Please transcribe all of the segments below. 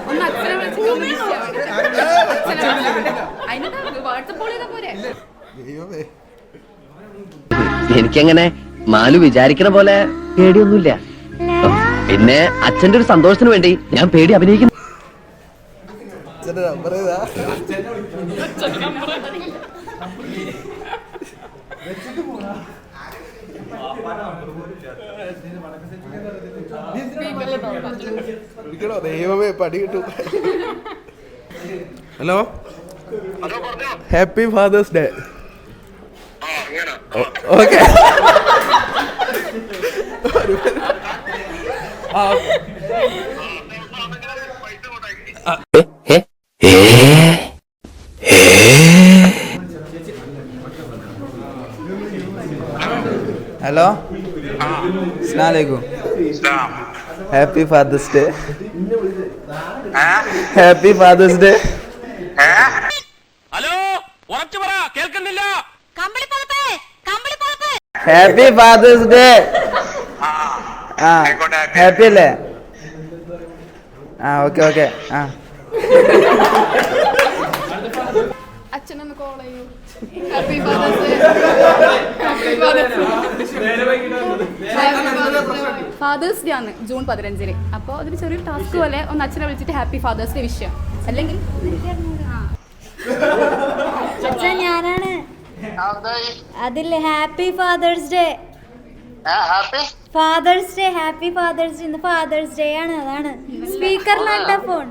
ഒന്ന് അച്ഛനെ വിളിച്ചിട്ട് അതിന് വാട്സപ്പ് ചെയ്താ പോരെ. എനിക്കങ്ങനെ മാലു വിചാരിക്കണ പോലെ പേടിയൊന്നുമില്ല. പിന്നെ അച്ഛന്റെ ഒരു സന്തോഷത്തിന് വേണ്ടി ഞാൻ പേടി അഭിനയിക്കുന്നു. ദൈവമേ പടി കിട്ടും. Hello, happy father's day. Okay, hello, അസ്സലാമലൈക്കും. Happy father's day. Happy father's day. Hello, ഉറച്ചു പറ, കേൾക്കുന്നില്ല. Happy father's day. ആ, ഹാപ്പി അല്ലേ? ആ, ഓക്കെ ഓക്കെ. ആ, അച്ഛനൊന്ന് കോൾ ചെയ്യൂ. Happy father's day. Father's day ആണ് ജൂൺ 15. അപ്പോൾ അതൊരു ചെറിയൊരു ടാസ്ക് പോലെ ഒന്ന് അച്ഛനെ വിളിച്ചിട്ട് ഹാപ്പി ഫാദേഴ്സ് ഡേ വിഷയം. അല്ലെങ്കിൽ അച്ഛൻ ഞാനാണ്. അതില്ലേ happy father's day. Father's day, happy father's day. ഇന്ന് ഫാദേഴ്സ് ഡേ ആണ്, അതാണ് സ്പീക്കറിലാണ്ട ഫോൺ.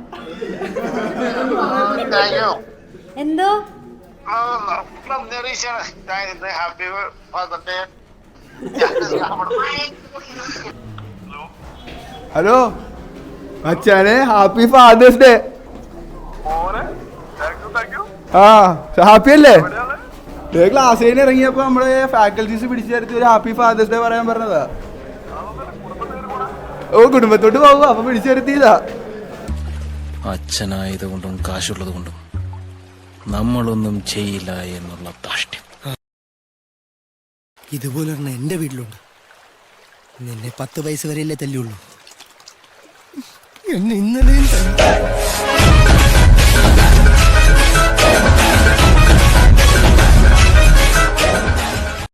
എന്തോ ഹലോ അച്ഛനെ ഹാപ്പി ഫാദേഴ്സ് ഡേ. ആ, ഹാപ്പി അല്ലേ? ക്ലാസ് കഴിഞ്ഞ് ഇറങ്ങിയപ്പോ നമ്മള് ഫാക്കൽറ്റീസ് പിടിച്ചു തരത്തി ഒരു ഹാപ്പി ഫാദേഴ്സ് ഡേ പറയാൻ പറഞ്ഞതാ. ഓ, കുടുംബത്തോട്ട് പോകുക, അപ്പൊ പിടിച്ചു തരത്തിയതാ. അച്ഛനായത് കൊണ്ടും കാശുള്ളത് കൊണ്ടും നമ്മളൊന്നും ചെയ്യില്ല എന്നുള്ള ധാഷ്ട്യം ഇതുപോലെ എന്റെ വീട്ടിലുണ്ട്. നിന്നെ 10 വയസ്സ് വരെയല്ലേ തല്ലുള്ളൂ, എന്നെ ഇന്നലെയും തല്ലി.